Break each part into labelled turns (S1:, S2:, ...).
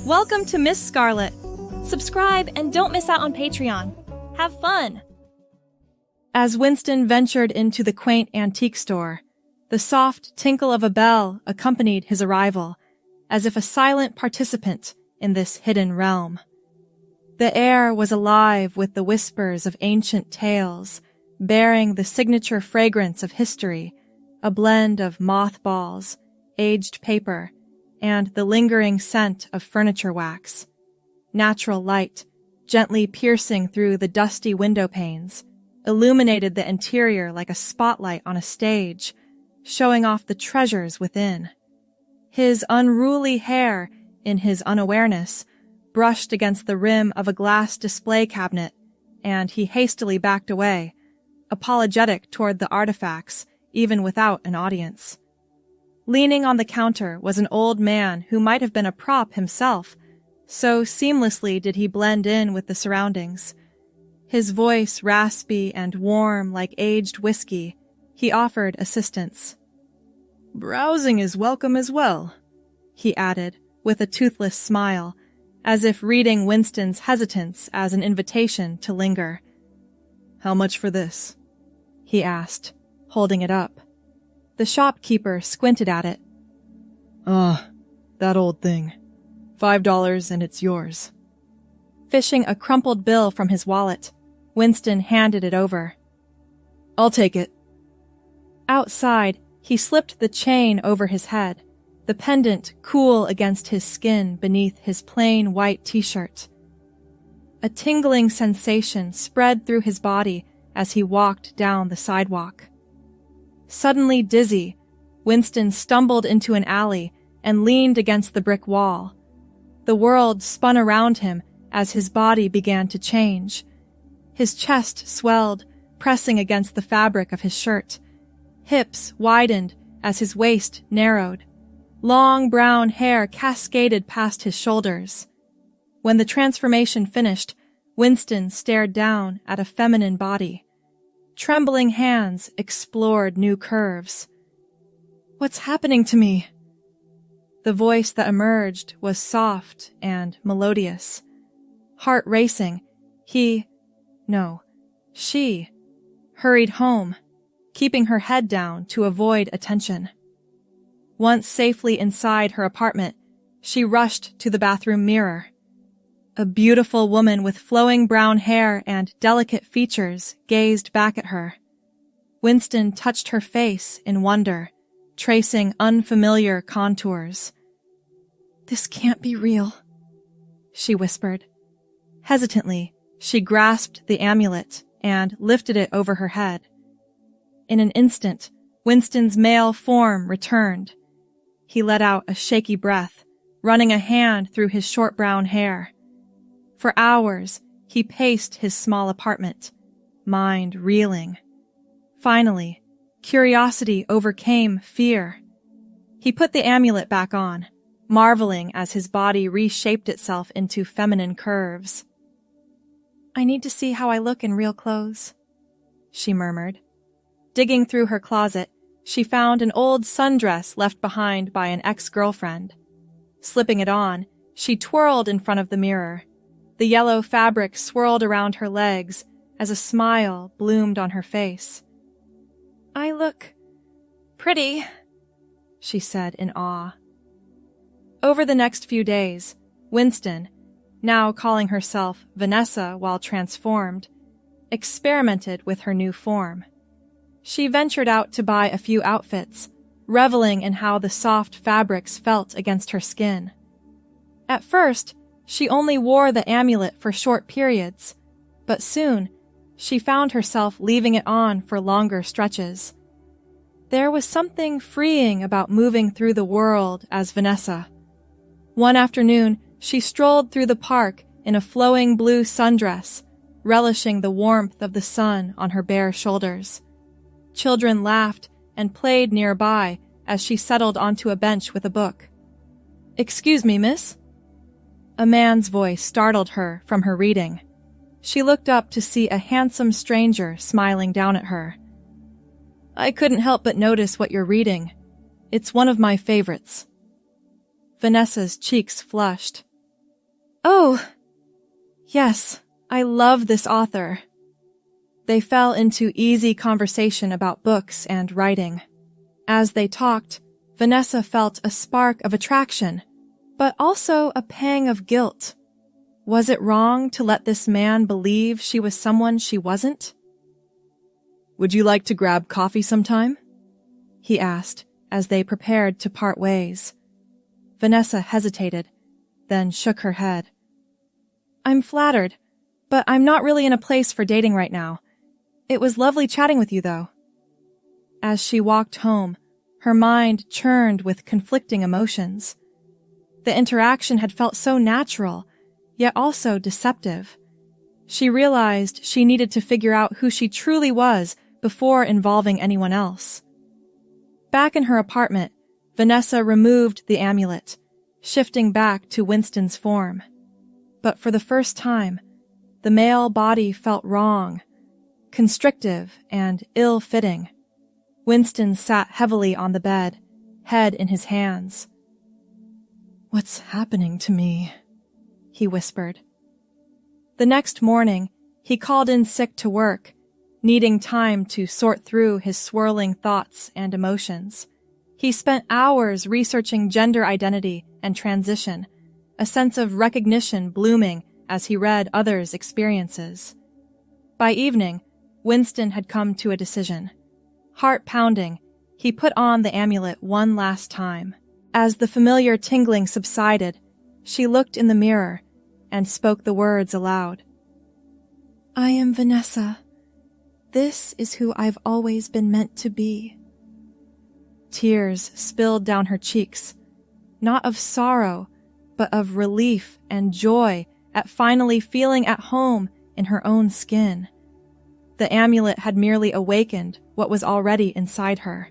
S1: Welcome to Miss Scarlett. Subscribe and don't miss out on Patreon. Have fun! As Winston ventured into the quaint antique store, the soft tinkle of a bell accompanied his arrival, as if a silent participant in this hidden realm. The air was alive with the whispers of ancient tales, bearing the signature fragrance of history, a blend of mothballs, aged paper, and the lingering scent of furniture wax. Natural light, gently piercing through the dusty window panes, illuminated the interior like a spotlight on a stage, showing off the treasures within. His unruly hair, in his unawareness, brushed against the rim of a glass display cabinet, and he hastily backed away, apologetic toward the artifacts, even without an audience. Leaning on the counter was an old man who might have been a prop himself, so seamlessly did he blend in with the surroundings. His voice raspy and warm like aged whiskey, he offered assistance. "Browsing is welcome as well," he added, with a toothless smile, as if reading Winston's hesitance as an invitation to linger. "How much for this?" he asked, holding it up. The shopkeeper squinted at it. That old thing. $5 and it's yours." Fishing a crumpled bill from his wallet, Winston handed it over. "I'll take it." Outside, he slipped the chain over his head, the pendant cool against his skin beneath his plain white t-shirt. A tingling sensation spread through his body as he walked down the sidewalk. Suddenly dizzy, Winston stumbled into an alley and leaned against the brick wall. The world spun around him as his body began to change. His chest swelled, pressing against the fabric of his shirt. Hips widened as his waist narrowed. Long brown hair cascaded past his shoulders. When the transformation finished, Winston stared down at a feminine body. Trembling hands explored new curves. "What's happening to me?" The voice that emerged was soft and melodious. Heart racing, she hurried home, keeping her head down to avoid attention. Once safely inside her apartment, she rushed to the bathroom mirror. A beautiful woman with flowing brown hair and delicate features gazed back at her. Winston touched her face in wonder, tracing unfamiliar contours. "This can't be real," she whispered. Hesitantly, she grasped the amulet and lifted it over her head. In an instant, Winston's male form returned. He let out a shaky breath, running a hand through his short brown hair. For hours, he paced his small apartment, mind reeling. Finally, curiosity overcame fear. He put the amulet back on, marveling as his body reshaped itself into feminine curves. "I need to see how I look in real clothes," she murmured. Digging through her closet, she found an old sundress left behind by an ex-girlfriend. Slipping it on, she twirled in front of the mirror. The yellow fabric swirled around her legs as a smile bloomed on her face. "I look pretty," she said in awe. Over the next few days, Winston, now calling herself Vanessa while transformed, experimented with her new form. She ventured out to buy a few outfits, reveling in how the soft fabrics felt against her skin. At first, she only wore the amulet for short periods, but soon, she found herself leaving it on for longer stretches. There was something freeing about moving through the world as Vanessa. One afternoon, she strolled through the park in a flowing blue sundress, relishing the warmth of the sun on her bare shoulders. Children laughed and played nearby as she settled onto a bench with a book. "Excuse me, miss?" A man's voice startled her from her reading. She looked up to see a handsome stranger smiling down at her. "I couldn't help but notice what you're reading. It's one of my favorites." Vanessa's cheeks flushed. Oh, yes, I love this author. They fell into easy conversation about books and writing. As they talked, Vanessa felt a spark of attraction, but also a pang of guilt. Was it wrong to let this man believe she was someone she wasn't? "Would you like to grab coffee sometime?" he asked as they prepared to part ways. Vanessa hesitated, then shook her head. "I'm flattered, but I'm not really in a place for dating right now. It was lovely chatting with you, though." As she walked home, her mind churned with conflicting emotions. The interaction had felt so natural, yet also deceptive. She realized she needed to figure out who she truly was before involving anyone else. Back in her apartment, Vanessa removed the amulet, shifting back to Winston's form. But for the first time, the male body felt wrong, constrictive and ill-fitting. Winston sat heavily on the bed, head in his hands. "What's happening to me?" he whispered. The next morning, he called in sick to work, needing time to sort through his swirling thoughts and emotions. He spent hours researching gender identity and transition, a sense of recognition blooming as he read others' experiences. By evening, Winston had come to a decision. Heart pounding, he put on the amulet one last time. As the familiar tingling subsided, she looked in the mirror and spoke the words aloud. "I am Vanessa. This is who I've always been meant to be." Tears spilled down her cheeks, not of sorrow, but of relief and joy at finally feeling at home in her own skin. The amulet had merely awakened what was already inside her.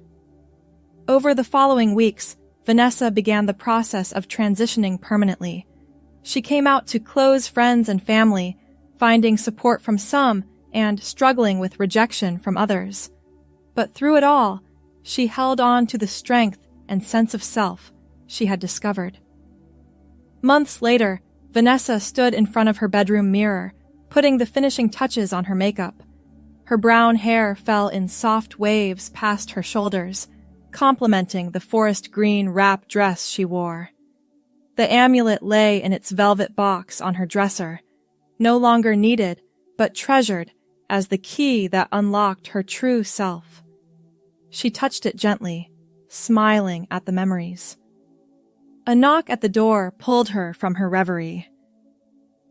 S1: Over the following weeks, Vanessa began the process of transitioning permanently. She came out to close friends and family, finding support from some and struggling with rejection from others. But through it all, she held on to the strength and sense of self she had discovered. Months later, Vanessa stood in front of her bedroom mirror, putting the finishing touches on her makeup. Her brown hair fell in soft waves past her shoulders, complementing the forest green wrap dress she wore. The amulet lay in its velvet box on her dresser, no longer needed, but treasured as the key that unlocked her true self. She touched it gently, smiling at the memories. A knock at the door pulled her from her reverie.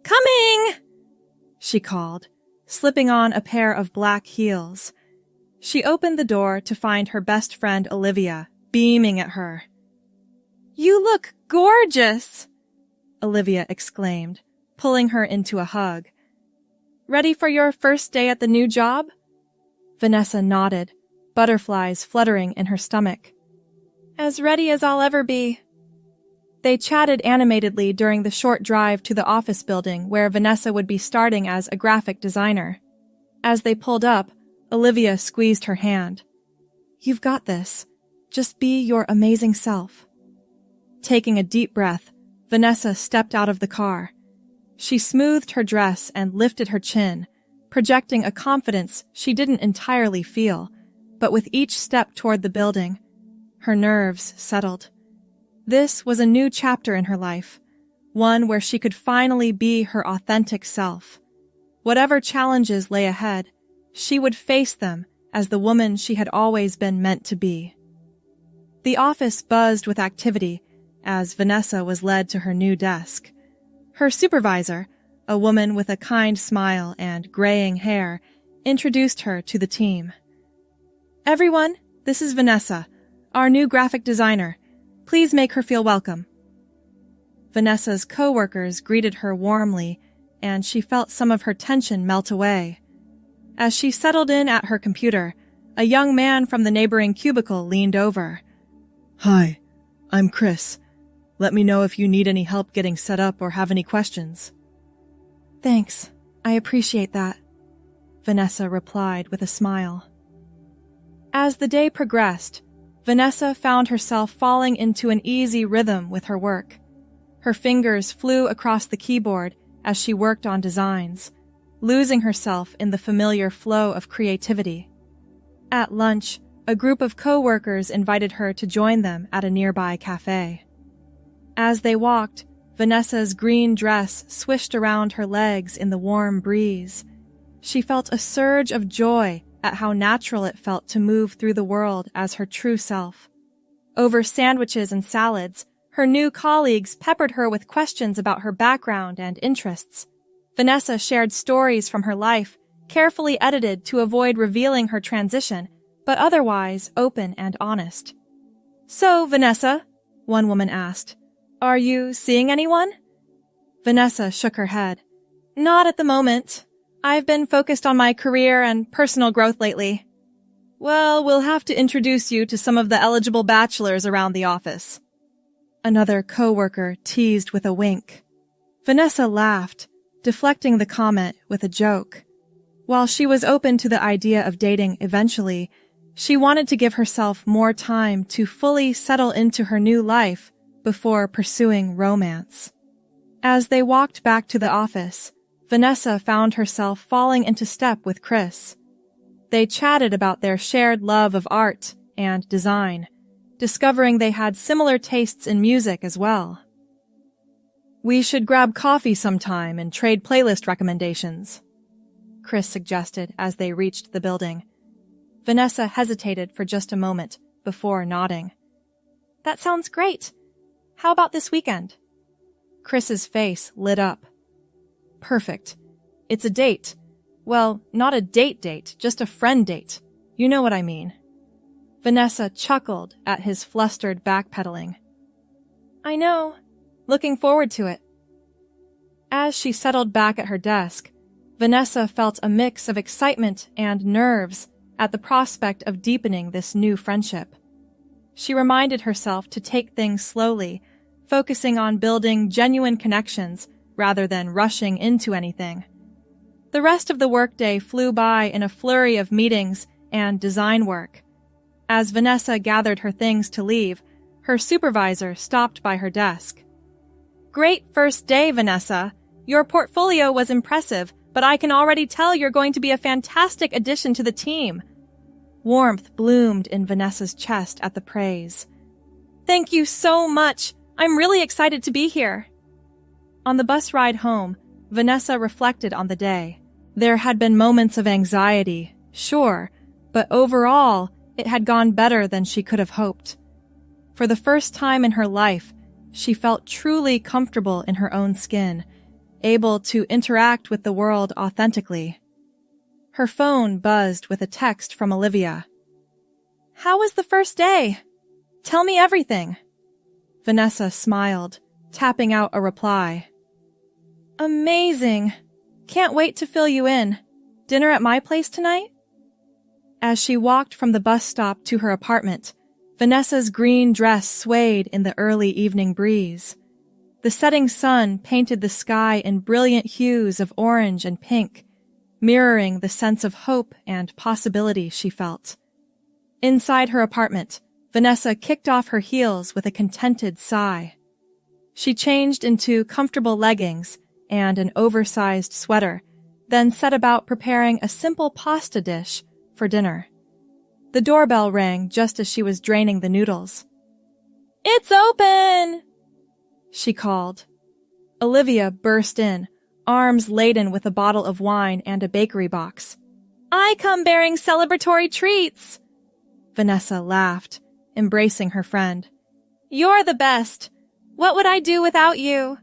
S1: "Coming!" she called, slipping on a pair of black heels. She opened the door to find her best friend Olivia beaming at her. "You look gorgeous!" Olivia exclaimed, pulling her into a hug. "Ready for your first day at the new job?" Vanessa nodded, butterflies fluttering in her stomach. "As ready as I'll ever be." They chatted animatedly during the short drive to the office building where Vanessa would be starting as a graphic designer. As they pulled up, Olivia squeezed her hand. "You've got this. Just be your amazing self." Taking a deep breath, Vanessa stepped out of the car. She smoothed her dress and lifted her chin, projecting a confidence she didn't entirely feel, but with each step toward the building, her nerves settled. This was a new chapter in her life, one where she could finally be her authentic self. Whatever challenges lay ahead, she would face them as the woman she had always been meant to be. The office buzzed with activity as Vanessa was led to her new desk. Her supervisor, a woman with a kind smile and graying hair, introduced her to the team. "Everyone, this is Vanessa, our new graphic designer. Please make her feel welcome." Vanessa's co-workers greeted her warmly, and she felt some of her tension melt away. As she settled in at her computer, a young man from the neighboring cubicle leaned over. "Hi, I'm Chris. Let me know if you need any help getting set up or have any questions." "Thanks, I appreciate that," Vanessa replied with a smile. As the day progressed, Vanessa found herself falling into an easy rhythm with her work. Her fingers flew across the keyboard as she worked on designs, losing herself in the familiar flow of creativity. At lunch, a group of co-workers invited her to join them at a nearby cafe. As they walked, Vanessa's green dress swished around her legs in the warm breeze. She felt a surge of joy at how natural it felt to move through the world as her true self. Over sandwiches and salads, her new colleagues peppered her with questions about her background and interests. Vanessa shared stories from her life, carefully edited to avoid revealing her transition, but otherwise open and honest. "So, Vanessa," one woman asked, "are you seeing anyone?" Vanessa shook her head. "Not at the moment. I've been focused on my career and personal growth lately." "Well, we'll have to introduce you to some of the eligible bachelors around the office," another co-worker teased with a wink. Vanessa laughed, deflecting the comment with a joke. While she was open to the idea of dating eventually, she wanted to give herself more time to fully settle into her new life before pursuing romance. As they walked back to the office, Vanessa found herself falling into step with Chris. They chatted about their shared love of art and design, discovering they had similar tastes in music as well. "We should grab coffee sometime and trade playlist recommendations," Chris suggested as they reached the building. Vanessa hesitated for just a moment before nodding. "That sounds great. How about this weekend?" Chris's face lit up. "Perfect. It's a date. Well, not a date, just a friend date. You know what I mean." Vanessa chuckled at his flustered backpedaling. "I know. Looking forward to it." As she settled back at her desk, Vanessa felt a mix of excitement and nerves at the prospect of deepening this new friendship. She reminded herself to take things slowly, focusing on building genuine connections rather than rushing into anything. The rest of the workday flew by in a flurry of meetings and design work. As Vanessa gathered her things to leave, her supervisor stopped by her desk. "Great first day, Vanessa. Your portfolio was impressive, but I can already tell you're going to be a fantastic addition to the team." Warmth bloomed in Vanessa's chest at the praise. "Thank you so much. I'm really excited to be here." On the bus ride home, Vanessa reflected on the day. There had been moments of anxiety, sure, but overall, it had gone better than she could have hoped. For the first time in her life, she felt truly comfortable in her own skin, able to interact with the world authentically. Her phone buzzed with a text from Olivia. "How was the first day? Tell me everything." Vanessa smiled, tapping out a reply. "Amazing. Can't wait to fill you in. Dinner at my place tonight?" As she walked from the bus stop to her apartment, Vanessa's green dress swayed in the early evening breeze. The setting sun painted the sky in brilliant hues of orange and pink, mirroring the sense of hope and possibility she felt. Inside her apartment, Vanessa kicked off her heels with a contented sigh. She changed into comfortable leggings and an oversized sweater, then set about preparing a simple pasta dish for dinner. The doorbell rang just as she was draining the noodles. "It's open!" she called. Olivia burst in, arms laden with a bottle of wine and a bakery box. "I come bearing celebratory treats!" Vanessa laughed, embracing her friend. "You're the best! What would I do without you?"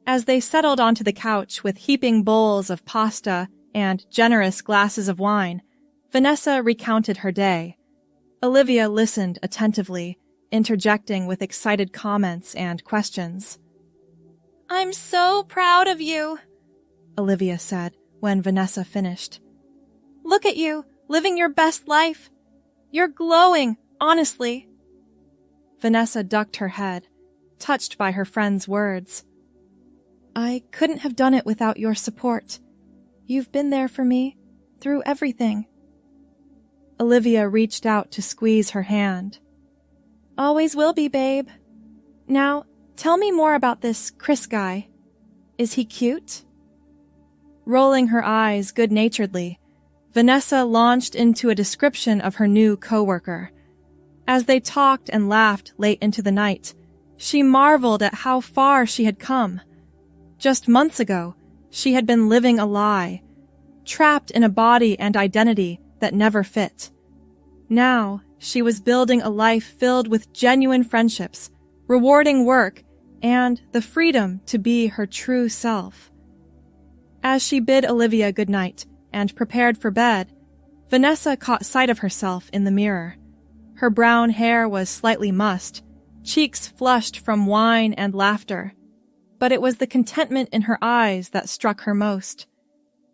S1: As they settled onto the couch with heaping bowls of pasta and generous glasses of wine, Vanessa recounted her day. Olivia listened attentively, interjecting with excited comments and questions. "I'm so proud of you," Olivia said when Vanessa finished. "Look at you, living your best life. You're glowing, honestly." Vanessa ducked her head, touched by her friend's words. "I couldn't have done it without your support. You've been there for me, through everything." Olivia reached out to squeeze her hand. "Always will be, babe. Now, Tell me more about this Chris guy. Is he cute? Rolling her eyes good-naturedly, Vanessa launched into a description of her new coworker. As they talked and laughed late into the night, she marveled at how far she had come. Just months ago, she had been living a lie, trapped in a body and identity that never fit. Now, she was building a life filled with genuine friendships, rewarding work, and the freedom to be her true self. As she bid Olivia good night and prepared for bed, Vanessa caught sight of herself in the mirror. Her brown hair was slightly mussed, cheeks flushed from wine and laughter, but it was the contentment in her eyes that struck her most.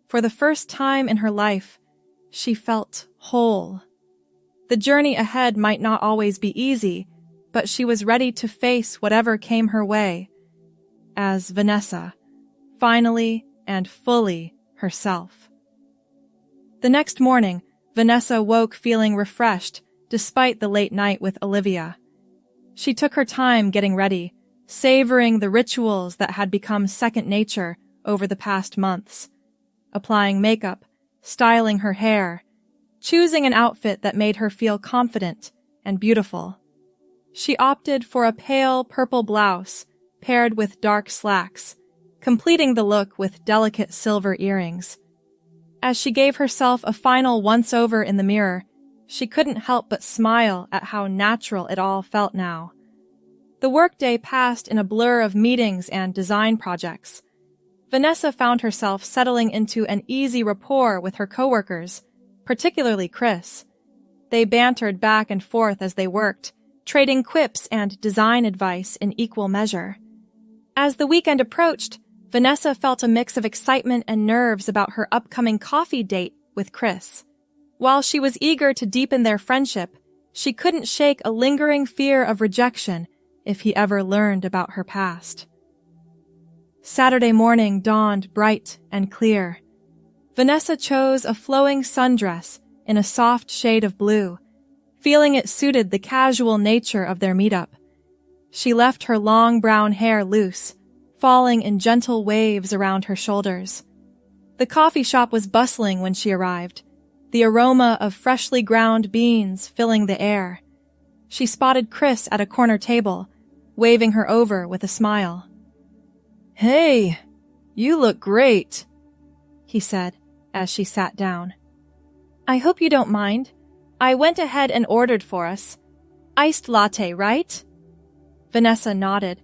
S1: For the first time in her life, she felt whole. The journey ahead might not always be easy, but she was ready to face whatever came her way, as Vanessa, finally and fully herself. The next morning, Vanessa woke feeling refreshed despite the late night with Olivia. She took her time getting ready, savoring the rituals that had become second nature over the past months, applying makeup, styling her hair, choosing an outfit that made her feel confident and beautiful. She opted for a pale purple blouse paired with dark slacks, completing the look with delicate silver earrings. As she gave herself a final once-over in the mirror, she couldn't help but smile at how natural it all felt now. The workday passed in a blur of meetings and design projects. Vanessa found herself settling into an easy rapport with her coworkers, particularly Chris. They bantered back and forth as they worked, trading quips and design advice in equal measure. As the weekend approached, Vanessa felt a mix of excitement and nerves about her upcoming coffee date with Chris. While she was eager to deepen their friendship, she couldn't shake a lingering fear of rejection if he ever learned about her past. Saturday morning dawned bright and clear. Vanessa chose a flowing sundress in a soft shade of blue, feeling it suited the casual nature of their meetup. She left her long brown hair loose, falling in gentle waves around her shoulders. The coffee shop was bustling when she arrived, the aroma of freshly ground beans filling the air. She spotted Chris at a corner table, waving her over with a smile. "Hey, you look great," he said as she sat down. "I hope you don't mind. I went ahead and ordered for us. Iced latte, right?" Vanessa nodded,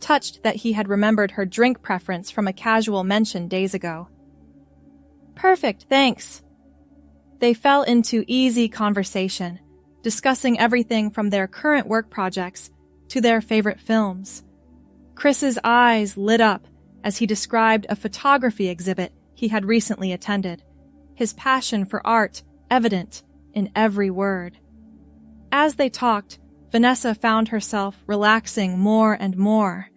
S1: touched that he had remembered her drink preference from a casual mention days ago. "Perfect, thanks." They fell into easy conversation, discussing everything from their current work projects to their favorite films. Chris's eyes lit up as he described a photography exhibit he had recently attended, his passion for art evident in every word. As they talked, Vanessa found herself relaxing more and more.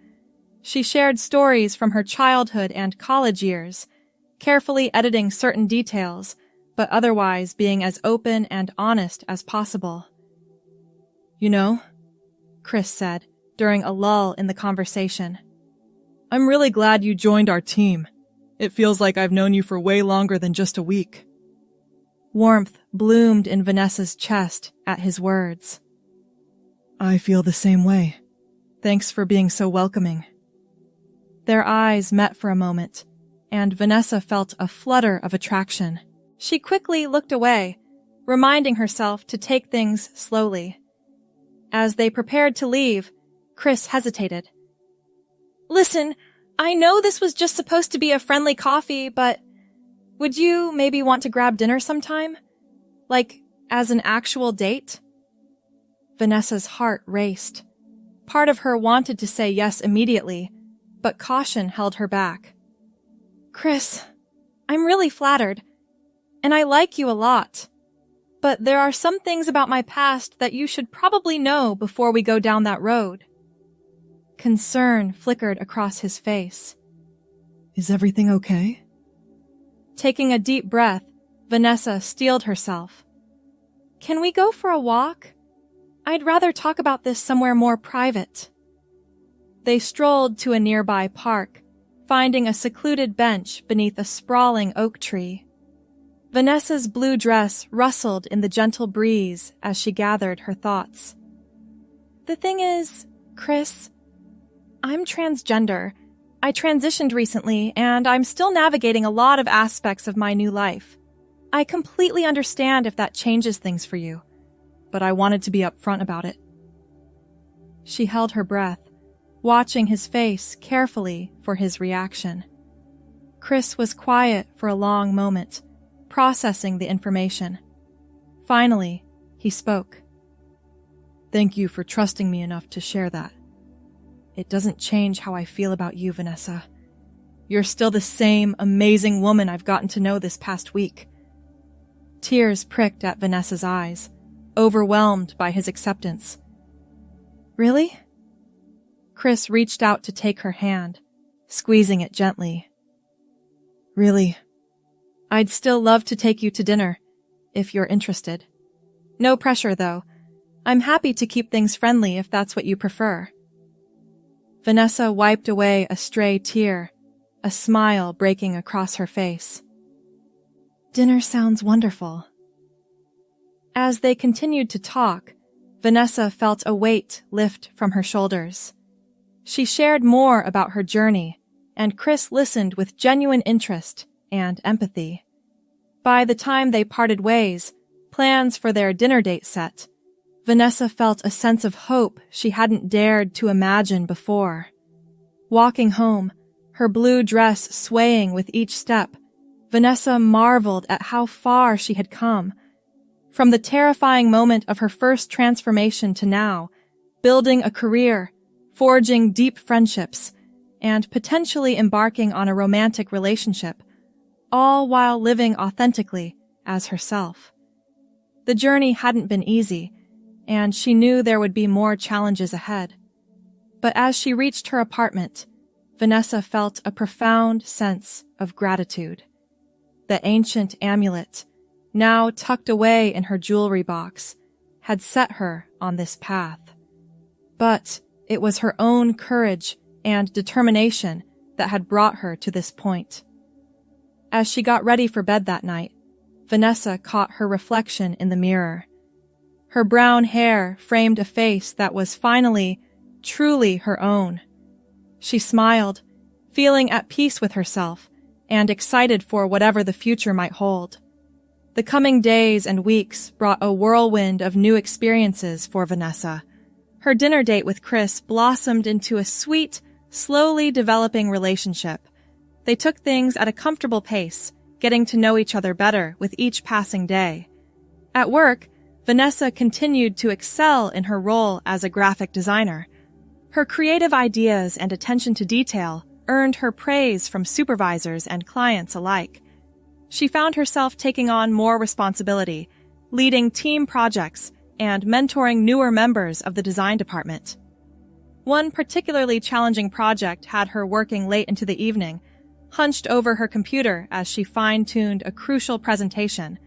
S1: She shared stories from her childhood and college years, carefully editing certain details, but otherwise being as open and honest as possible. "You know," Chris said during a lull in the conversation, "I'm really glad you joined our team. It feels like I've known you for way longer than just a week." Warmth bloomed in Vanessa's chest at his words. "I feel the same way. Thanks for being so welcoming." Their eyes met for a moment, and Vanessa felt a flutter of attraction. She quickly looked away, reminding herself to take things slowly. As they prepared to leave, Chris hesitated. "Listen, I know this was just supposed to be a friendly coffee, but would you maybe want to grab dinner sometime? Like, as an actual date?" Vanessa's heart raced. Part of her wanted to say yes immediately, but caution held her back. "Chris, I'm really flattered, and I like you a lot. But there are some things about my past that you should probably know before we go down that road." Concern flickered across his face. "Is everything okay?" Taking a deep breath, Vanessa steeled herself. "Can we go for a walk? I'd rather talk about this somewhere more private." They strolled to a nearby park, finding a secluded bench beneath a sprawling oak tree. Vanessa's blue dress rustled in the gentle breeze as she gathered her thoughts. The thing is, Chris, I'm transgender. I transitioned recently, and I'm still navigating a lot of aspects of my new life. I completely understand if that changes things for you, but I wanted to be upfront about it. She held her breath, watching his face carefully for his reaction. Chris was quiet for a long moment, processing the information. Finally, he spoke. Thank you for trusting me enough to share that. It doesn't change how I feel about you, Vanessa. You're still the same amazing woman I've gotten to know this past week. Tears pricked at Vanessa's eyes, overwhelmed by his acceptance. Really? Chris reached out to take her hand, squeezing it gently. Really? I'd still love to take you to dinner, if you're interested. No pressure, though. I'm happy to keep things friendly if that's what you prefer. Vanessa wiped away a stray tear, a smile breaking across her face. Dinner sounds wonderful. As they continued to talk, Vanessa felt a weight lift from her shoulders. She shared more about her journey, and Chris listened with genuine interest and empathy. By the time they parted ways, plans for their dinner date set, Vanessa felt a sense of hope she hadn't dared to imagine before. Walking home, her blue dress swaying with each step, Vanessa marveled at how far she had come. From the terrifying moment of her first transformation to now, building a career, forging deep friendships, and potentially embarking on a romantic relationship, all while living authentically as herself. The journey hadn't been easy, and she knew there would be more challenges ahead. But as she reached her apartment, Vanessa felt a profound sense of gratitude. The ancient amulet, now tucked away in her jewelry box, had set her on this path. But it was her own courage and determination that had brought her to this point. As she got ready for bed that night, Vanessa caught her reflection in the mirror. Her brown hair framed a face that was finally, truly her own. She smiled, feeling at peace with herself and excited for whatever the future might hold. The coming days and weeks brought a whirlwind of new experiences for Vanessa. Her dinner date with Chris blossomed into a sweet, slowly developing relationship. They took things at a comfortable pace, getting to know each other better with each passing day. At work, Vanessa continued to excel in her role as a graphic designer. Her creative ideas and attention to detail earned her praise from supervisors and clients alike. She found herself taking on more responsibility, leading team projects, and mentoring newer members of the design department. One particularly challenging project had her working late into the evening, hunched over her computer as she fine-tuned a crucial presentation.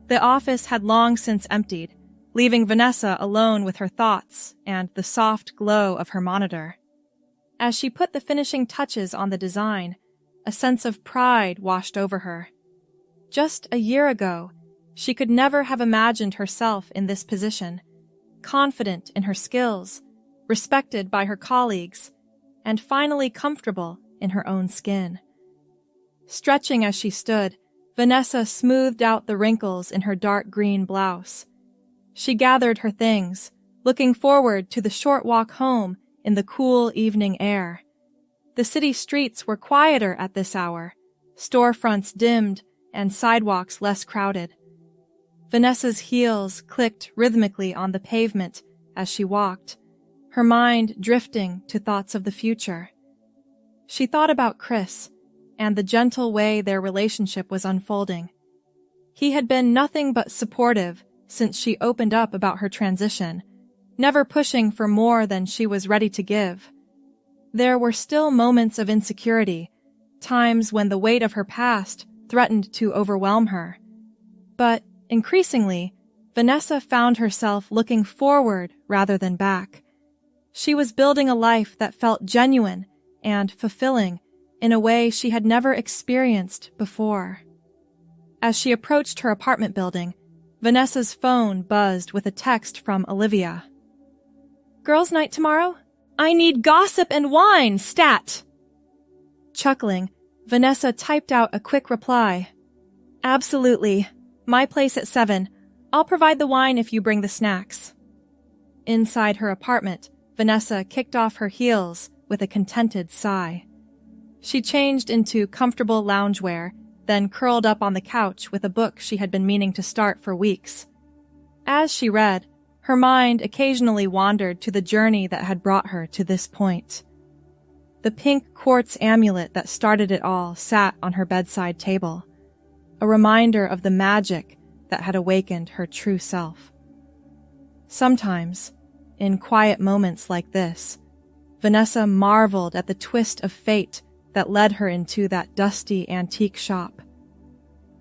S1: The office had long since emptied, leaving Vanessa alone with her thoughts and the soft glow of her monitor. As she put the finishing touches on the design, a sense of pride washed over her. Just a year ago, she could never have imagined herself in this position, confident in her skills, respected by her colleagues, and finally comfortable in her own skin. Stretching as she stood, Vanessa smoothed out the wrinkles in her dark green blouse. She gathered her things, looking forward to the short walk home in the cool evening air. The city streets were quieter at this hour, storefronts dimmed and sidewalks less crowded. Vanessa's heels clicked rhythmically on the pavement as she walked, her mind drifting to thoughts of the future. She thought about Chris and the gentle way their relationship was unfolding. He had been nothing but supportive since she opened up about her transition, never pushing for more than she was ready to give. There were still moments of insecurity, times when the weight of her past threatened to overwhelm her. But increasingly, Vanessa found herself looking forward rather than back. She was building a life that felt genuine and fulfilling in a way she had never experienced before. As she approached her apartment building, Vanessa's phone buzzed with a text from Olivia. "Girls' night tomorrow? I need gossip and wine, stat!" Chuckling, Vanessa typed out a quick reply. "Absolutely. My place at 7. I'll provide the wine if you bring the snacks." Inside her apartment, Vanessa kicked off her heels with a contented sigh. She changed into comfortable loungewear, then curled up on the couch with a book she had been meaning to start for weeks. As she read, her mind occasionally wandered to the journey that had brought her to this point. The pink quartz amulet that started it all sat on her bedside table, a reminder of the magic that had awakened her true self. Sometimes, in quiet moments like this, Vanessa marveled at the twist of fate that led her into that dusty antique shop.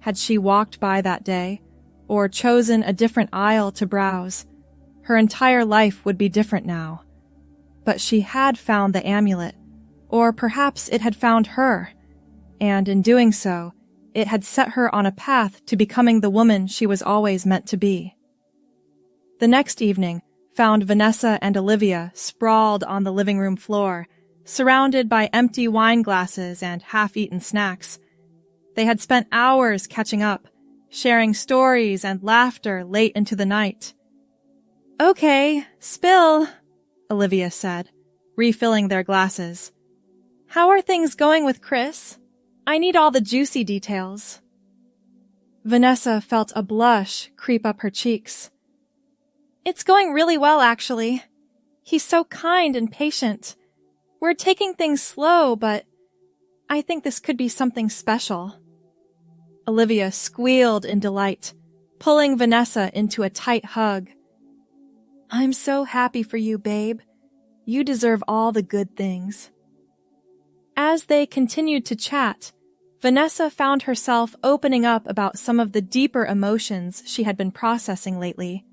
S1: Had she walked by that day, or chosen a different aisle to browse, her entire life would be different now. But she had found the amulet, or perhaps it had found her, and in doing so, it had set her on a path to becoming the woman she was always meant to be. The next evening found Vanessa and Olivia sprawled on the living room floor, surrounded by empty wine glasses and half-eaten snacks. They had spent hours catching up, sharing stories and laughter late into the night. "Okay, spill," Olivia said, refilling their glasses. "How are things going with Chris? I need all the juicy details." Vanessa felt a blush creep up her cheeks. "It's going really well, actually. He's so kind and patient. We're taking things slow, but I think this could be something special." Olivia squealed in delight, pulling Vanessa into a tight hug. "I'm so happy for you, babe. You deserve all the good things." As they continued to chat, Vanessa found herself opening up about some of the deeper emotions she had been processing lately.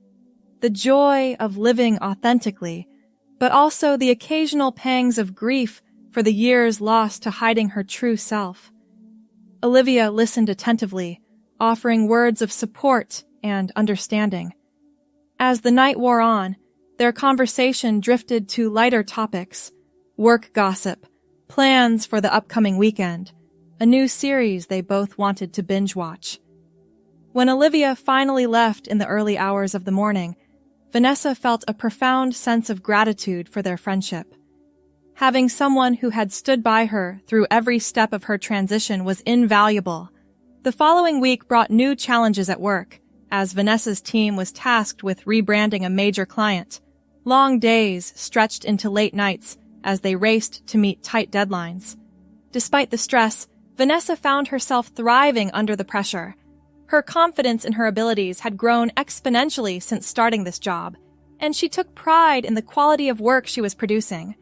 S1: The joy of living authentically, but also the occasional pangs of grief for the years lost to hiding her true self. Olivia listened attentively, offering words of support and understanding. As the night wore on, their conversation drifted to lighter topics: work gossip, plans for the upcoming weekend, a new series they both wanted to binge-watch. When Olivia finally left in the early hours of the morning, Vanessa felt a profound sense of gratitude for their friendship. Having someone who had stood by her through every step of her transition was invaluable. The following week brought new challenges at work, as Vanessa's team was tasked with rebranding a major client. Long days stretched into late nights as they raced to meet tight deadlines. Despite the stress, Vanessa found herself thriving under the pressure. Her confidence in her abilities had grown exponentially since starting this job, and she took pride in the quality of work she was producing.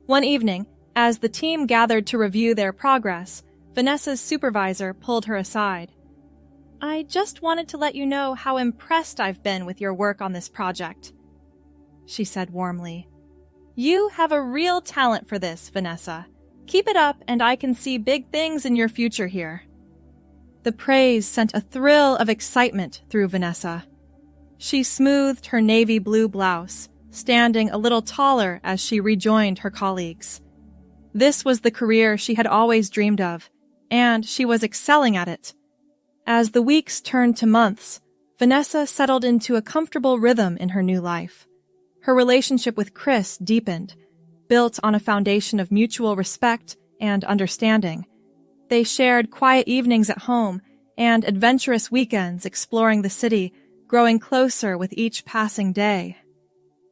S1: One evening, as the team gathered to review their progress, Vanessa's supervisor pulled her aside. "I just wanted to let you know how impressed I've been with your work on this project," she said warmly. "You have a real talent for this, Vanessa. Keep it up, and I can see big things in your future here." The praise sent a thrill of excitement through Vanessa. She smoothed her navy blue blouse, standing a little taller as she rejoined her colleagues. This was the career she had always dreamed of, and she was excelling at it. As the weeks turned to months, Vanessa settled into a comfortable rhythm in her new life. Her relationship with Chris deepened, built on a foundation of mutual respect and understanding. They shared quiet evenings at home and adventurous weekends exploring the city, growing closer with each passing day.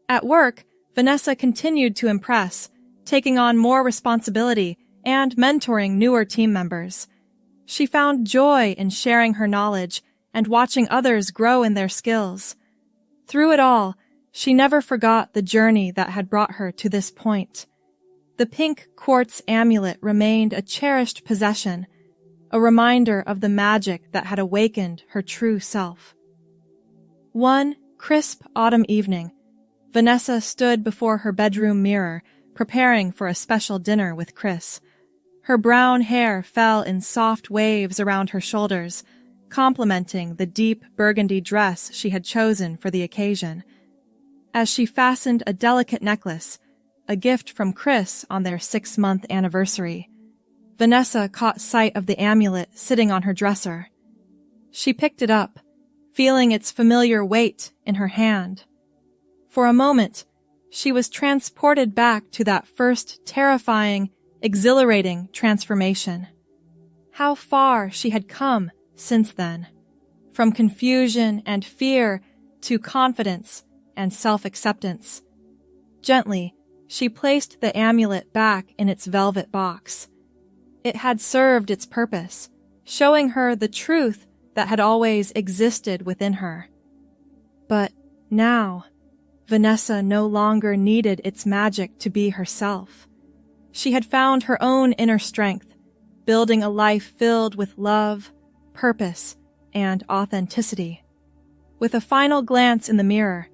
S1: At work, Vanessa continued to impress, taking on more responsibility and mentoring newer team members. She found joy in sharing her knowledge and watching others grow in their skills. Through it all, she never forgot the journey that had brought her to this point. The pink quartz amulet remained a cherished possession, a reminder of the magic that had awakened her true self. One crisp autumn evening, Vanessa stood before her bedroom mirror, preparing for a special dinner with Chris. Her brown hair fell in soft waves around her shoulders, complementing the deep burgundy dress she had chosen for the occasion. As she fastened a delicate necklace, a gift from Chris on their 6-month anniversary, Vanessa caught sight of the amulet sitting on her dresser. She picked it up, feeling its familiar weight in her hand. For a moment, she was transported back to that first terrifying, exhilarating transformation. How far she had come since then, from confusion and fear to confidence and self-acceptance. Gently, she placed the amulet back in its velvet box. It had served its purpose, showing her the truth that had always existed within her. But now, Vanessa no longer needed its magic to be herself. She had found her own inner strength, building a life filled with love, purpose, and authenticity. With a final glance in the mirror,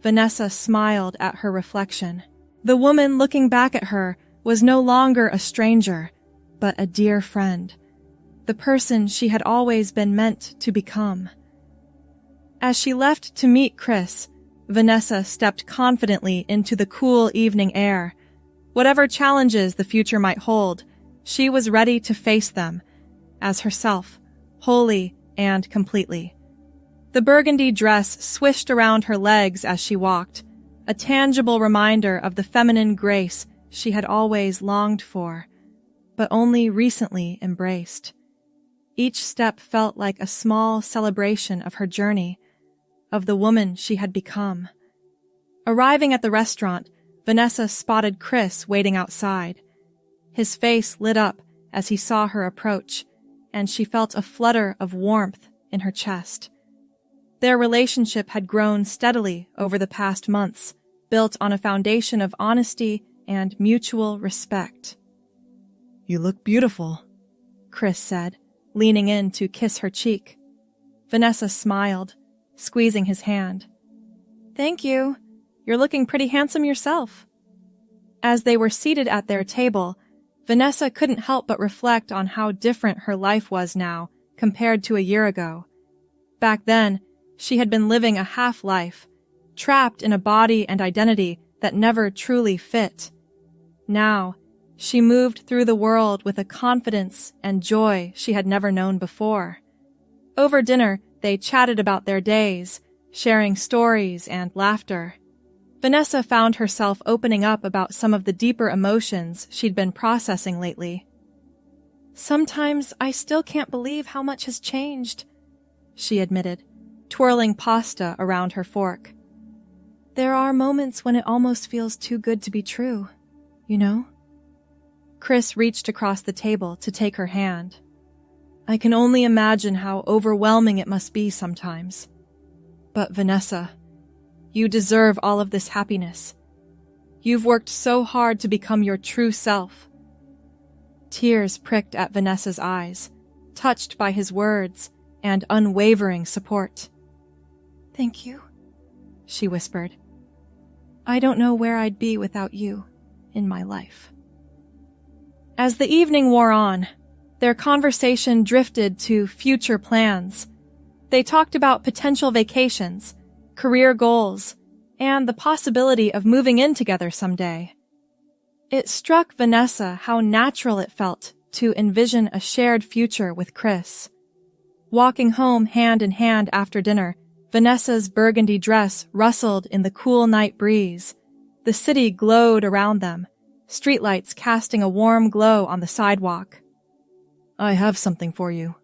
S1: Vanessa smiled at her reflection. The woman looking back at her was no longer a stranger, but a dear friend, the person she had always been meant to become. As she left to meet Chris, Vanessa stepped confidently into the cool evening air. Whatever challenges the future might hold, she was ready to face them, as herself, wholly and completely. The burgundy dress swished around her legs as she walked, a tangible reminder of the feminine grace she had always longed for, but only recently embraced. Each step felt like a small celebration of her journey, of the woman she had become. Arriving at the restaurant, Vanessa spotted Chris waiting outside. His face lit up as he saw her approach, and she felt a flutter of warmth in her chest. Their relationship had grown steadily over the past months, built on a foundation of honesty and mutual respect. "You look beautiful," Chris said, leaning in to kiss her cheek. Vanessa smiled, squeezing his hand. "Thank you. You're looking pretty handsome yourself." As they were seated at their table, Vanessa couldn't help but reflect on how different her life was now compared to a year ago. Back then, she had been living a half-life, trapped in a body and identity that never truly fit. Now, she moved through the world with a confidence and joy she had never known before. Over dinner, they chatted about their days, sharing stories and laughter. Vanessa found herself opening up about some of the deeper emotions she'd been processing lately. "Sometimes I still can't believe how much has changed," she admitted, twirling pasta around her fork. "There are moments when it almost feels too good to be true, you know?" Chris reached across the table to take her hand. "I can only imagine how overwhelming it must be sometimes. But Vanessa, you deserve all of this happiness. You've worked so hard to become your true self." Tears pricked at Vanessa's eyes, touched by his words and unwavering support. "Thank you," she whispered. "I don't know where I'd be without you in my life." As the evening wore on, their conversation drifted to future plans. They talked about potential vacations, career goals, and the possibility of moving in together someday. It struck Vanessa how natural it felt to envision a shared future with Chris. Walking home hand in hand after dinner, Vanessa's burgundy dress rustled in the cool night breeze. The city glowed around them, streetlights casting a warm glow on the sidewalk. "I have something for you,"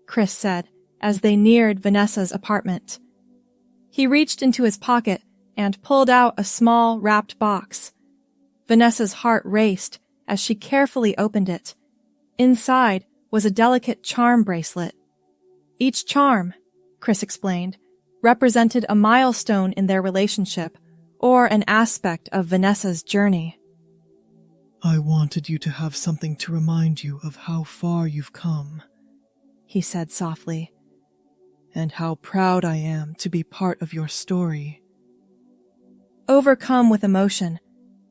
S1: Chris said as they neared Vanessa's apartment. He reached into his pocket and pulled out a small wrapped box. Vanessa's heart raced as she carefully opened it. Inside was a delicate charm bracelet. Each charm, Chris explained, represented a milestone in their relationship or an aspect of Vanessa's journey.
S2: "I wanted you to have something to remind you of how far you've come," he said softly, "and how proud I am to be part of your story."
S1: Overcome with emotion,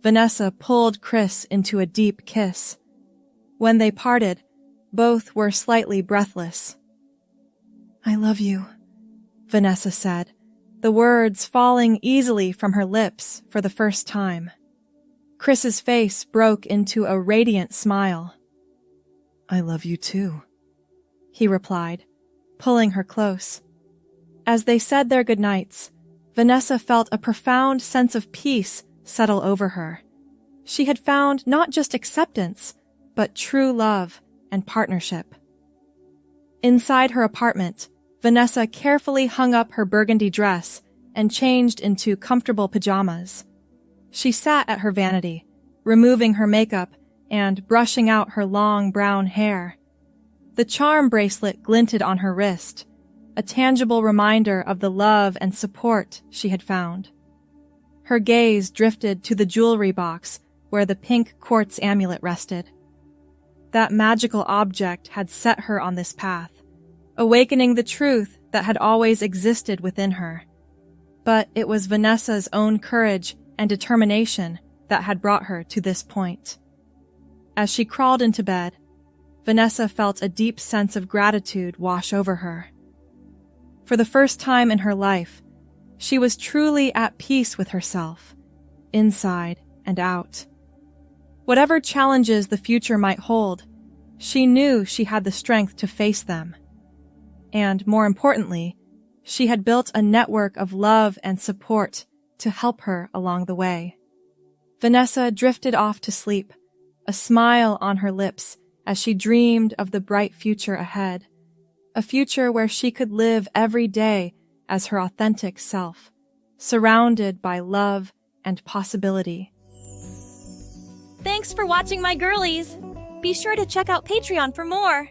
S1: Vanessa pulled Chris into a deep kiss. When they parted, both were slightly breathless. "I love you," Vanessa said, the words falling easily from her lips for the first time. Chris's face broke into a radiant smile. "I love you too," he replied, pulling her close. As they said their goodnights, Vanessa felt a profound sense of peace settle over her. She had found not just acceptance, but true love and partnership. Inside her apartment, Vanessa carefully hung up her burgundy dress and changed into comfortable pajamas. She sat at her vanity, removing her makeup and brushing out her long brown hair. The charm bracelet glinted on her wrist, a tangible reminder of the love and support she had found. Her gaze drifted to the jewelry box where the pink quartz amulet rested. That magical object had set her on this path, awakening the truth that had always existed within her. But it was Vanessa's own courage and determination that had brought her to this point. As she crawled into bed, Vanessa felt a deep sense of gratitude wash over her. For the first time in her life, she was truly at peace with herself, inside and out. Whatever challenges the future might hold, she knew she had the strength to face them. And more importantly, she had built a network of love and support to help her along the way. Vanessa drifted off to sleep, a smile on her lips as she dreamed of the bright future ahead, a future where she could live every day as her authentic self, surrounded by love and possibility.
S3: Thanks for watching, my girlies! Be sure to check out Patreon for more!